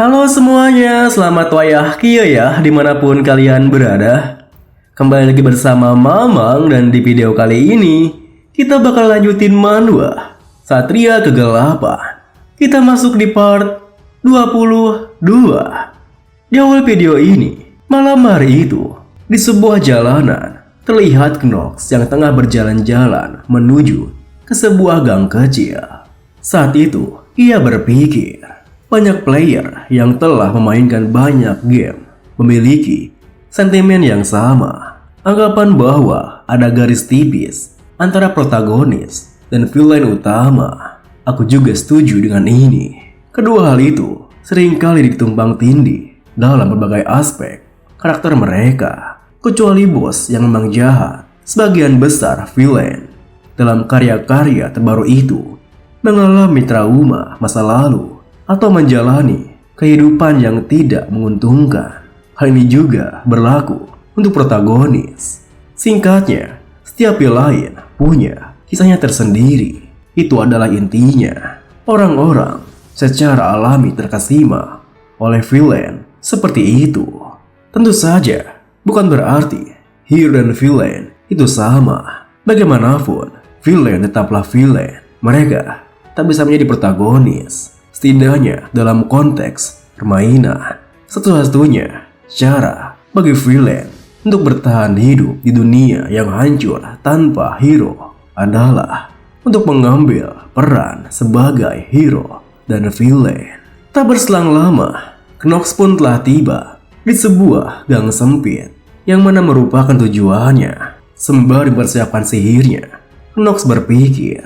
Halo semuanya, selamat wayah kia ya dimanapun kalian berada. Kembali lagi bersama Mamang dan di video kali ini kita bakal lanjutin manhwa Satria Kegelapan. Kita masuk di part 22. Di awal video ini, malam hari itu di sebuah jalanan terlihat Knox yang tengah berjalan-jalan menuju ke sebuah gang kecil. Saat itu ia berpikir, banyak player yang telah memainkan banyak game memiliki sentimen yang sama. Anggapan bahwa ada garis tipis antara protagonis dan villain utama. Aku juga setuju dengan ini. Kedua hal itu seringkali ditumpang tindih dalam berbagai aspek karakter mereka. Kecuali bos yang memang jahat, sebagian besar villain dalam karya-karya terbaru itu mengalami trauma masa lalu atau menjalani kehidupan yang tidak menguntungkan. Hal ini juga berlaku untuk protagonis. Singkatnya, setiap villain punya kisahnya tersendiri. Itu adalah intinya. Orang-orang secara alami terkesima oleh villain seperti itu. Tentu saja, bukan berarti hero dan villain itu sama. Bagaimanapun, villain tetaplah villain. Mereka tak bisa menjadi protagonis. Setidaknya dalam konteks permainan, satu-satunya cara bagi villain untuk bertahan hidup di dunia yang hancur tanpa hero adalah untuk mengambil peran sebagai hero dan villain. Tak berselang lama, Knox pun telah tiba di sebuah gang sempit yang mana merupakan tujuannya. Sembari mempersiapkan sihirnya, Knox berpikir,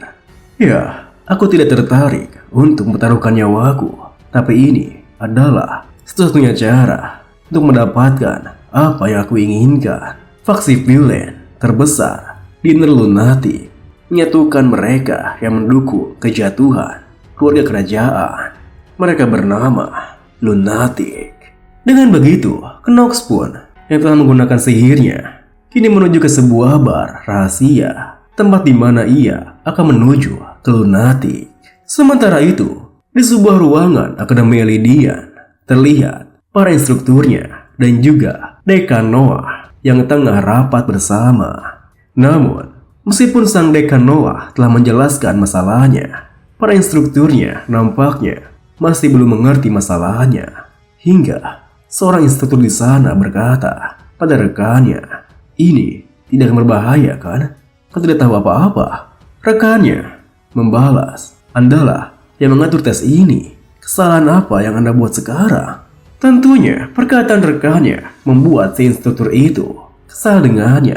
ya, aku tidak tertarik untuk mempertaruhkan nyawaku, tapi ini adalah satu-satunya cara untuk mendapatkan apa yang aku inginkan. Faksi villain terbesar di Inner Lunatic menyatukan mereka yang mendukung kejatuhan keluarga kerajaan. Mereka bernama Lunatic. Dengan begitu, Knox pun yang telah menggunakan sihirnya kini menuju ke sebuah bar rahasia, tempat di mana ia akan menuju ke Lunatic. Sementara itu, di sebuah ruangan Akademi Lydian, terlihat para instrukturnya dan juga Dekan Noah yang tengah rapat bersama. Namun, meskipun sang Dekan Noah telah menjelaskan masalahnya, para instrukturnya nampaknya masih belum mengerti masalahnya. Hingga seorang instruktur di sana berkata pada rekannya, "Ini tidak akan berbahaya kan? Kau tidak tahu apa-apa." Rekannya membalas, "Andalah yang mengatur tes ini. Kesalahan apa yang Anda buat sekarang?" Tentunya perkataan rekannya membuat si instruktur itu kesal dengannya.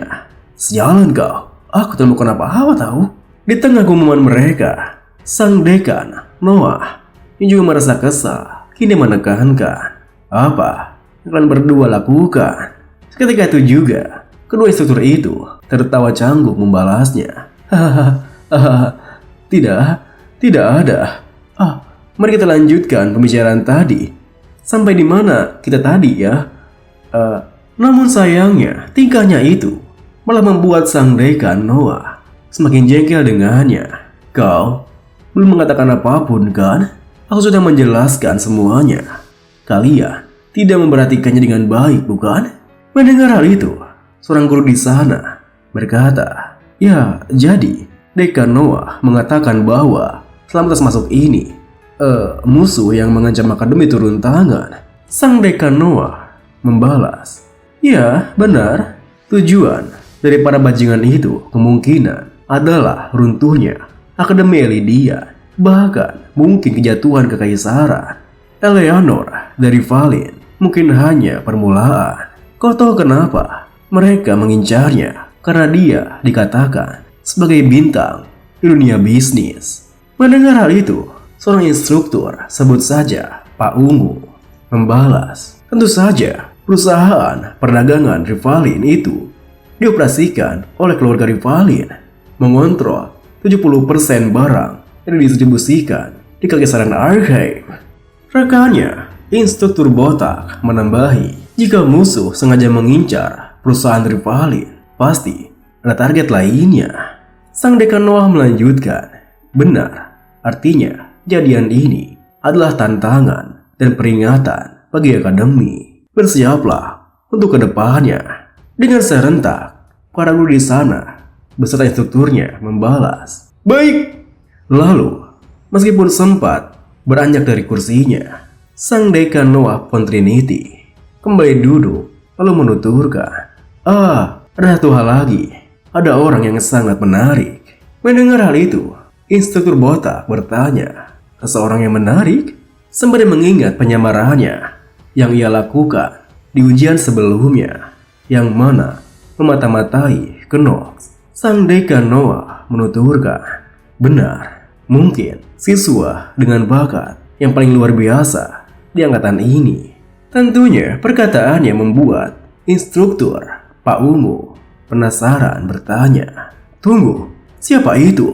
"Sialan kau, aku tak melakukan apa-apa tahu." Di tengah gumuman mereka, sang dekan Noah yang juga merasa kesal kini menekankan apa yang kalian berdua lakukan. Ketika itu juga kedua instruktur itu tertawa canggung membalasnya, "Hahaha, tidak ada. Mari kita lanjutkan pembicaraan tadi. Sampai di mana kita tadi ya?" Namun sayangnya tingkahnya itu malah membuat sang dekan Noah semakin jengkel dengannya. "Kau belum mengatakan apapun kan? Aku sudah menjelaskan semuanya. Kalian tidak memperhatikannya dengan baik, bukan?" Mendengar hal itu, seorang guru di sana berkata, "Ya, jadi Dekan Noah mengatakan bahwa selama tes masuk ini, musuh yang mengancam akademi turun tangan." Sang Dekan Noah membalas, "Ya, benar. Tujuan dari para bajingan itu kemungkinan adalah runtuhnya Akademi Lydian, bahkan mungkin kejatuhan kekaisaran. Eleanor dari Valin mungkin hanya permulaan. Kau tahu kenapa mereka mengincarnya? Karena dia dikatakan sebagai bintang di dunia bisnis." Mendengar hal itu, seorang instruktur, sebut saja Pak Ungu, membalas, "Tentu saja perusahaan perdagangan Rivalin itu dioperasikan oleh keluarga Rivalin, mengontrol 70% barang yang didistribusikan di Kekaisaran Archive." Rekannya, instruktur botak, menambahi, "Jika musuh sengaja mengincar perusahaan Rivalin, pasti ada target lainnya." Sang Dekan Noah melanjutkan, "Benar, artinya kejadian ini adalah tantangan dan peringatan bagi akademi. Bersiaplah untuk kedepannya. Dengan serentak, para guru di sana beserta instrukturnya membalas, "Baik." Lalu, meskipun sempat beranjak dari kursinya, sang dekan Noah von Trinity kembali duduk lalu menuturkan, ada satu hal lagi. Ada orang yang sangat menarik." Mendengar hal itu, instruktur botak bertanya, "Seseorang yang menarik?" Sembari mengingat penyamarannya yang ia lakukan di ujian sebelumnya, yang mana memata-matai Knox. Sang dekan Noah menuturkan, "Benar, mungkin siswa dengan bakat yang paling luar biasa di angkatan ini." Tentunya perkataannya membuat instruktur Pak Ungu penasaran bertanya, "Tunggu, siapa itu?"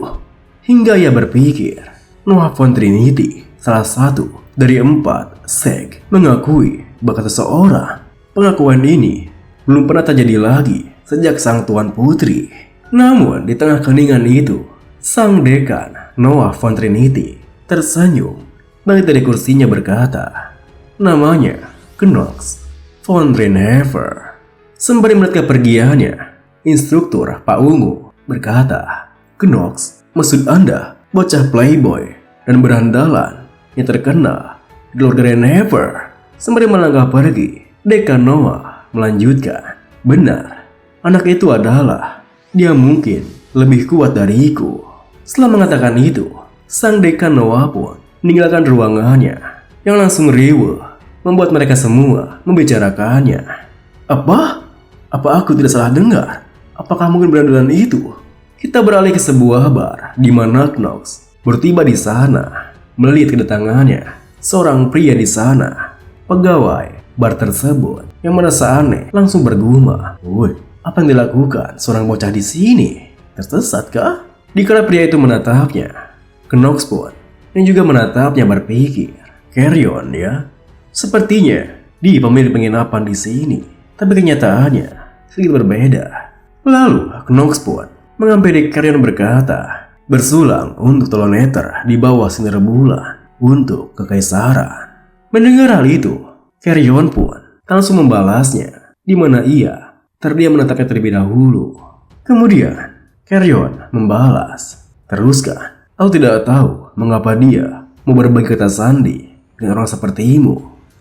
Hingga ia berpikir, Noah von Trinity, salah satu dari 4 sek, mengakui bakat seseorang. Pengakuan ini belum pernah terjadi lagi sejak sang tuan putri. Namun di tengah keningan itu, sang dekan Noah von Trinity tersenyum bangkit dari kursinya berkata, "Namanya Knox von Trinhever." Sembari melihat kepergiannya, instruktur Pak Ungu berkata, "Knox, maksud Anda bocah playboy dan berandalan yang terkenal di keluarga Trinhever?" Sembari melangkah pergi, dekan Noah melanjutkan, "Benar, anak itu adalah, dia mungkin lebih kuat dariku." Setelah mengatakan itu, sang dekan Noah pun meninggalkan ruangannya yang langsung riuh, membuat mereka semua membicarakannya. Apa aku tidak salah dengar? Apakah mungkin berandalan itu? Kita beralih ke sebuah bar di mana Knox bertiba di sana. Melihat kedatangannya seorang pria di sana, pegawai bar tersebut yang merasa aneh langsung bergumam, "Woi, apa yang dilakukan seorang bocah di sini? Tersesat kah?" Dikala pria itu menatapnya, Knox pun yang juga menatapnya berpikir, "Carry on ya. Sepertinya dia pemilik penginapan di sini." Tapi kenyataannya sedikit berbeda. Lalu Knox pun menghampiri Carrion berkata, "Bersulang untuk tolometer di bawah sinar bulan untuk kekaisaran." Mendengar hal itu, Carrion pun langsung membalasnya, di mana ia terdiam menatapnya terlebih dahulu. Kemudian Carrion membalas, "Teruskan. Aku tidak tahu mengapa dia mau berbagi kata sandi dengan orang sepertimu."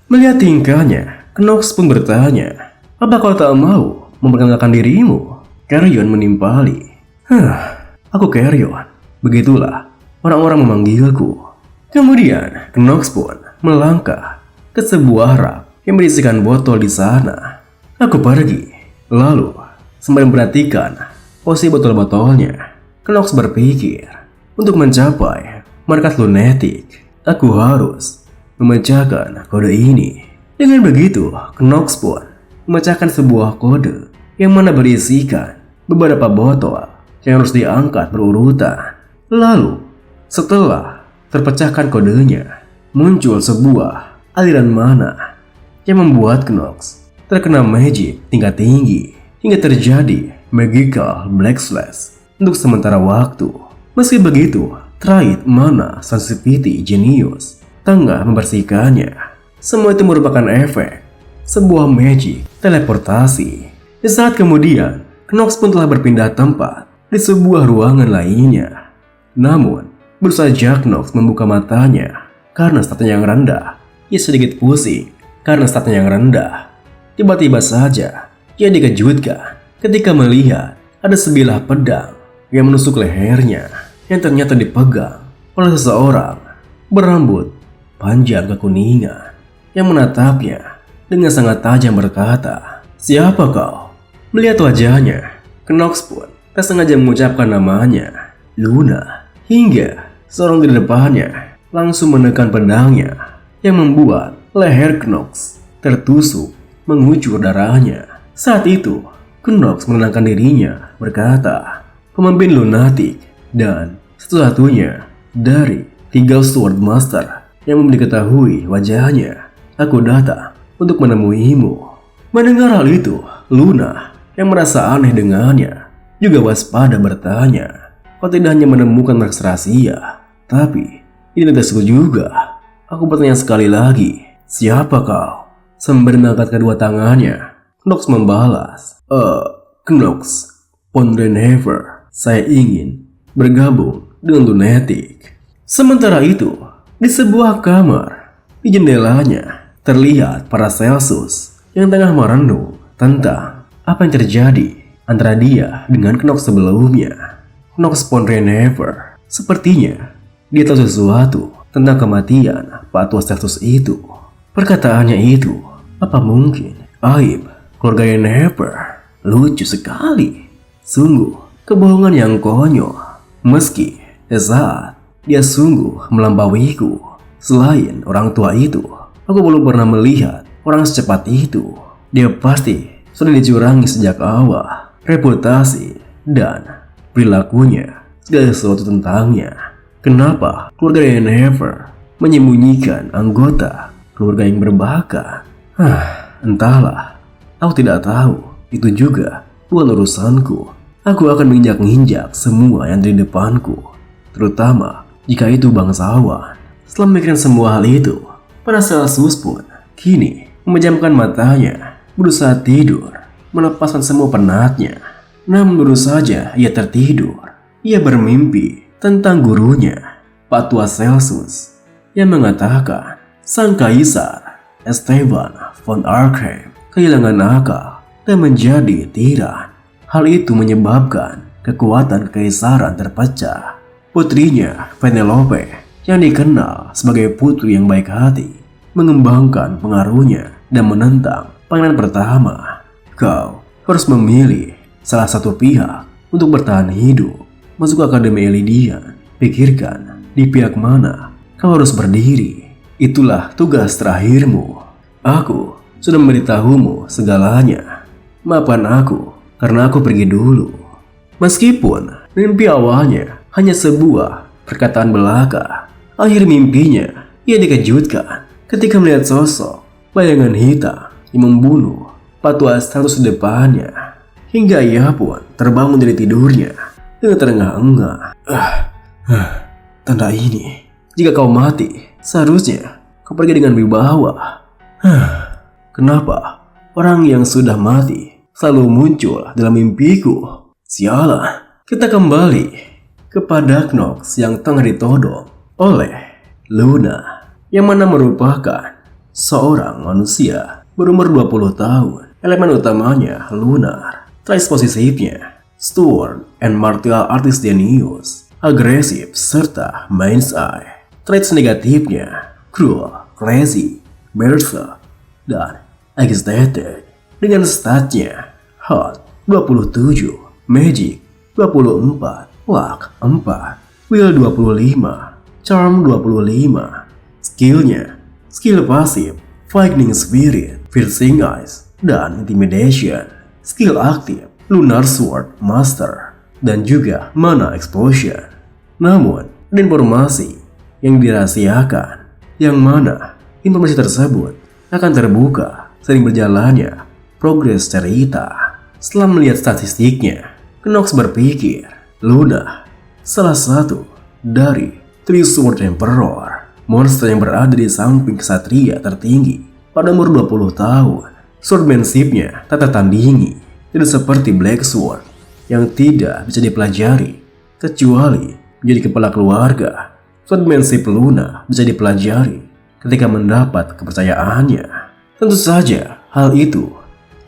Melihat tingkahnya, Knox pun bertanya, "Apa kau tak mau memperkenalkan dirimu?" Carrion menimpali, "Aku Carrion. Begitulah orang-orang memanggilku." Kemudian Knox pun melangkah ke sebuah rak yang berisikan botol di sana. "Aku pergi." Lalu sembari memperhatikan posisi botol-botolnya, Knox berpikir, untuk mencapai markas lunatic, aku harus memecahkan kode ini. Dengan begitu, Knox pun memecahkan sebuah kode yang mana berisikan beberapa botol yang harus diangkat berurutan. Lalu, setelah terpecahkan kodenya, muncul sebuah aliran mana yang membuat Knox terkena magic tingkat tinggi hingga terjadi magical black slash untuk sementara waktu. Meski begitu, Trait Mana Sensitivity Genius tengah membersihkannya. Semua itu merupakan efek sebuah magic teleportasi. Di saat kemudian, Knox pun telah berpindah tempat di sebuah ruangan lainnya. Namun, baru saja Knox membuka matanya karena statnya yang rendah. Ia sedikit pusing karena statnya yang rendah. Tiba-tiba saja, ia dikejutkan ketika melihat ada sebilah pedang yang menusuk lehernya yang ternyata dipegang oleh seseorang berambut panjang kekuningan yang menatapnya dengan sangat tajam berkata, "Siapa kau?" Melihat wajahnya, Knox pun tak sengaja mengucapkan namanya, Luna, hingga seorang di depannya langsung menekan pedangnya yang membuat leher Knox tertusuk mengucur darahnya. Saat itu, Knox menenangkan dirinya berkata, "Pemimpin lunatik dan satu-satunya dari 3 Sword Master yang belum diketahui wajahnya. Aku datang untuk menemuimu." Mendengar hal itu, Luna yang merasa aneh dengannya juga waspada bertanya, "Kau tidak hanya menemukan markas rahasia, tapi ini tugasku juga. Aku bertanya sekali lagi, Siapa kau? Sembari mengangkat kedua tangannya, Knox membalas, Knox, Ponrenhever, saya ingin bergabung dengan lunatic. Sementara itu, di sebuah kamar, di jendelanya, terlihat Paracelsus yang tengah merenung tentang apa yang terjadi antara dia dengan Knox sebelumnya. Knox Ponrenhever, sepertinya dia tahu sesuatu tentang kematian Pak Tua Celsus itu. Perkataannya itu, apa mungkin aib keluarga Yennefer? Lucu sekali. Sungguh kebohongan yang konyol. Meski saat dia sungguh melampauiku. Selain orang tua itu, aku belum pernah melihat orang secepat itu. Dia pasti sudah dicurangi sejak awal. Reputasi dan perilakunya, segala sesuatu tentangnya. Kenapa keluarga Yennefer menyembunyikan anggota keluarga yang berbakat? Entahlah. Aku tidak tahu. Itu juga bukan urusanku. Aku akan menginjak-injak semua yang di depanku, terutama jika itu bangsawan. Setelah memikirkan semua hal itu, Paracelsus pun kini memejamkan matanya, berusaha tidur, melepaskan semua penatnya. Namun baru saja ia tertidur, ia bermimpi tentang gurunya, Pak Tua Celsus, yang mengatakan sang kaisar Esteban von Arkham kehilangan akal dan menjadi tiran. Hal itu menyebabkan kekuatan kekaisaran terpecah. Putrinya Penelope, yang dikenal sebagai putri yang baik hati, mengembangkan pengaruhnya dan menentang pangeran pertama. Kau harus memilih salah satu pihak untuk bertahan hidup. Masuk Akademi Elidian, pikirkan di pihak mana kau harus berdiri. Itulah tugas terakhirmu. Aku sudah memberitahumu segalanya. Maafkan aku karena aku pergi dulu. Meskipun mimpi awalnya hanya sebuah perkataan belaka, akhir mimpinya ia dikejutkan ketika melihat sosok bayangan hitam yang membunuh Pak Tua Celsus di depannya. Hingga ia pun terbangun dari tidurnya dengan terengah-engah. Tanda ini, jika kau mati, seharusnya kau pergi dengan wibawa. Kenapa orang yang sudah mati selalu muncul dalam mimpiku? Sialan. Kita kembali kepada Knox yang tengah ditodong oleh Luna, yang mana merupakan seorang manusia berumur 20 tahun. Elemen utamanya lunar, traits positifnya stubborn and martial artist genius, agresif serta mind's eye. Traits negatifnya cruel, crazy, berserk, dan agitated. Dengan statnya hot 27, magic 24, luck 4, will 25, charm 25. Skillnya skill pasif fighting spirit, piercing eyes, dan intimidation. Skill aktif lunar sword master dan juga mana explosion. Namun ada informasi yang dirahasiakan, yang mana informasi tersebut akan terbuka sering berjalannya progres cerita. Setelah melihat statistiknya, Knox berpikir Luna salah satu dari Three Sword Emperor, monster yang berada di samping kesatria tertinggi pada umur 20 tahun. Swordmanship-nya tak tertandingi, tidak seperti Black Sword yang tidak bisa dipelajari kecuali menjadi kepala keluarga. Swordmanship Luna bisa dipelajari ketika mendapat kepercayaannya. Tentu saja hal itu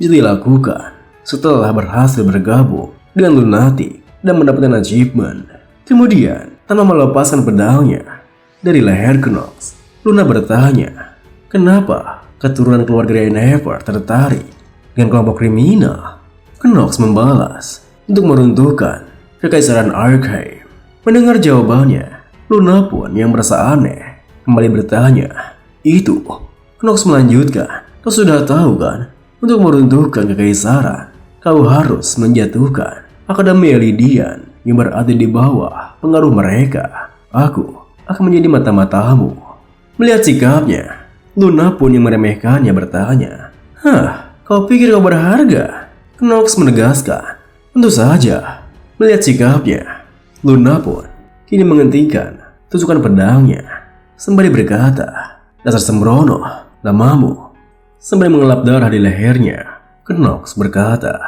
bisa dilakukan setelah berhasil bergabung dengan Lunatic dan mendapatkan achievement. Kemudian tanpa melepaskan pedangnya dari leher Knox, Luna bertanya, kenapa keturunan keluarga Yennefer tertarik dengan kelompok kriminal? Knox membalas untuk meruntuhkan kekaisaran Arkham. Mendengar jawabannya, Luna pun yang merasa aneh kembali bertanya, itu? Knox melanjutkan, kau sudah tahu kan, untuk meruntuhkan kekaisaran, kau harus menjatuhkan Akademi Elidian yang berada di bawah pengaruh mereka. Aku akan menjadi mata-matamu. Melihat sikapnya, Luna pun yang meremehkannya bertanya, kau pikir kau berharga? Knox menegaskan, tentu saja. Melihat sikapnya, Luna pun kini menghentikan tusukan pedangnya sembari berkata, dasar sembrono, Namamu. Sembari mengelap darah di lehernya, Knox berkata,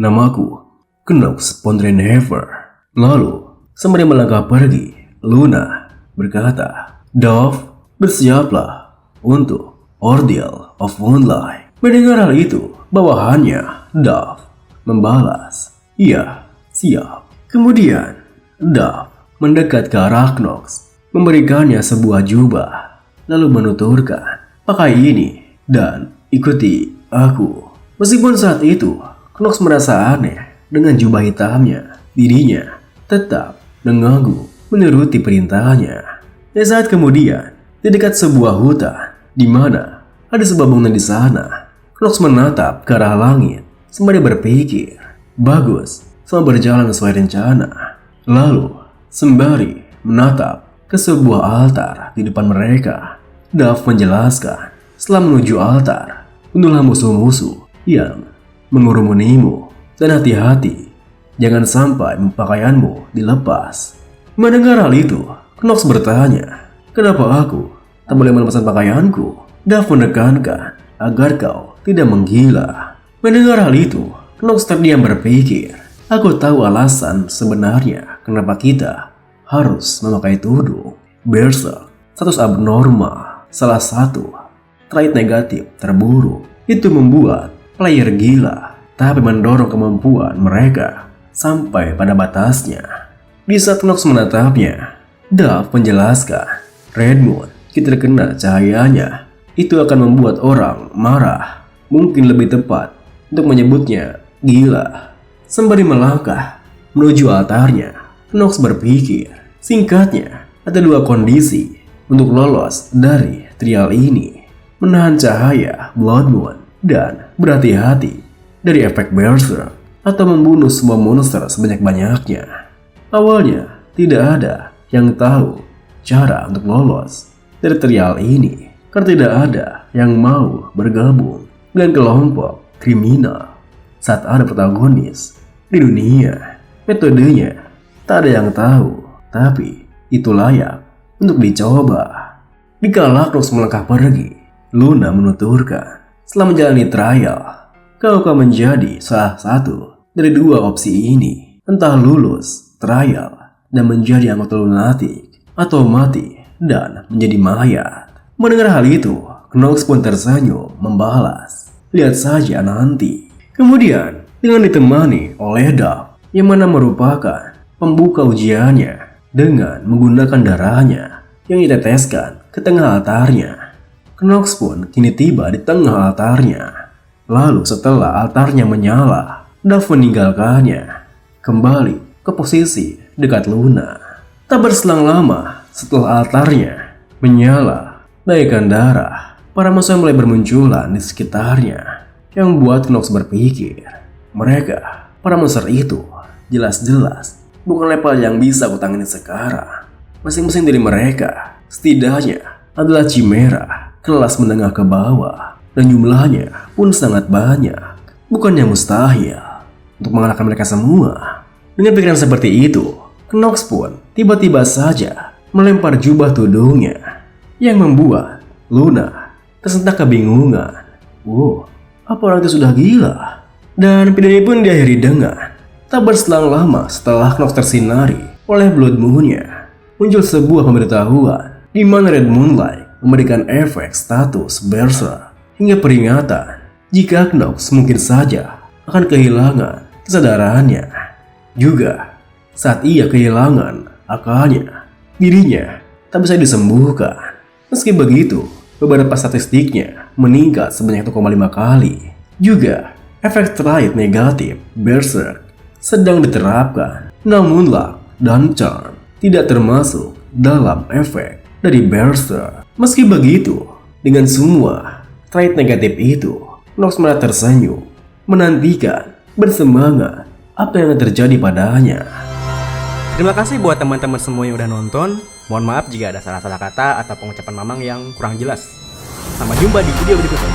namaku, Knox Pondrenhever. Lalu, sembari melangkah pergi, Luna berkata, Dove, bersiaplah untuk Ordeal of Moonlight. Mendengar hal itu, bawahannya, Dove membalas, iya, siap. Kemudian, Dove mendekat ke arah Knox, memberikannya sebuah jubah, lalu menuturkan, pakai ini dan ikuti aku. Meskipun saat itu, Knox merasa aneh dengan jubah hitamnya, dirinya tetap mengganggu menuruti perintahnya. Dan saat kemudian, di dekat sebuah hutan, di mana ada sebuah bangunan di sana, Knox menatap ke arah langit sembari berpikir, bagus, semua berjalan sesuai rencana. Lalu, sembari menatap ke sebuah altar di depan mereka, Dove menjelaskan, setelah menuju altar, bunuhlah musuh-musuh yang mengurumunimu, dan hati-hati, jangan sampai pakaianmu dilepas. Mendengar hal itu, Knox bertanya, kenapa aku tak boleh melepaskan pakaianku? Dove menekankan agar kau tidak menggila. Mendengar hal itu, Knox terdiam berpikir, aku tahu alasan sebenarnya kenapa kita harus memakai tudung. Berserk, status abnormal, salah satu trait negatif terburuk. Itu membuat player gila, tapi mendorong kemampuan mereka sampai pada batasnya. Di saat Knox menatapnya, Dove menjelaskan, Red Moon, kita terkena cahayanya. Itu akan membuat orang marah. Mungkin lebih tepat untuk menyebutnya gila. Sembari melangkah menuju altarnya, Knox berpikir, singkatnya, ada dua kondisi untuk lolos dari trial ini. Menahan cahaya Blood Moon dan berhati-hati dari efek Berserk atau membunuh semua monster sebanyak-banyaknya. Awalnya, tidak ada yang tahu cara untuk lolos dari trial ini karena tidak ada yang mau bergabung dengan kelompok kriminal. Saat ada protagonis di dunia, metodenya tak ada yang tahu, tapi itu layak untuk dicoba. Dikala Knox melangkah pergi, Luna menuturkan, setelah menjalani trial, kau akan menjadi salah satu dari dua opsi ini. Entah lulus trial dan menjadi anggota lunatik, atau mati dan menjadi mayat. Mendengar hal itu, Knox pun tersenyum membalas, lihat saja nanti. Kemudian, dengan ditemani oleh Dove, yang mana merupakan pembuka ujiannya dengan menggunakan darahnya yang diteteskan ke tengah altarnya, Knox pun kini tiba di tengah altarnya. Lalu setelah altarnya menyala, Dove meninggalkannya, kembali ke posisi dekat Luna. Tak berselang lama setelah altarnya menyala, bagaikan darah, para musuh mulai bermunculan di sekitarnya, yang membuat Knox berpikir, mereka, para monster itu, jelas-jelas bukan level yang bisa kutangani sekarang. Masing-masing dari mereka, setidaknya adalah chimera kelas menengah ke bawah, dan jumlahnya pun sangat banyak. Bukannya mustahil untuk mengalahkan mereka semua. Dengan pikiran seperti itu, Knox pun tiba-tiba saja melempar jubah tudungnya, yang membuat Luna tersentak kebingungan. Wow, apa orang itu sudah gila? Dan video ini pun diakhiri dengan, tak berselang lama setelah Knox tersinari oleh Blood Moon-nya, muncul sebuah pemberitahuan di mana Red Moonlight memberikan efek status Berserk hingga peringatan jika Knox mungkin saja akan kehilangan kesadarannya. Juga saat ia kehilangan akalnya, dirinya tak bisa disembuhkan. Meski begitu, beberapa statistiknya meningkat sebanyak 1,5 kali. Juga efek trait negatif Berserk sedang diterapkan, namun Luck dan Charm tidak termasuk dalam efek dari Berserk. Meski begitu, dengan semua trait negatif itu, Knox malah tersenyum, menantikan, bersemangat apa yang terjadi padanya. Terima kasih buat teman-teman semua yang udah nonton. Mohon maaf jika ada salah-salah kata atau pengucapan Mamang yang kurang jelas. Sampai jumpa di video berikutnya.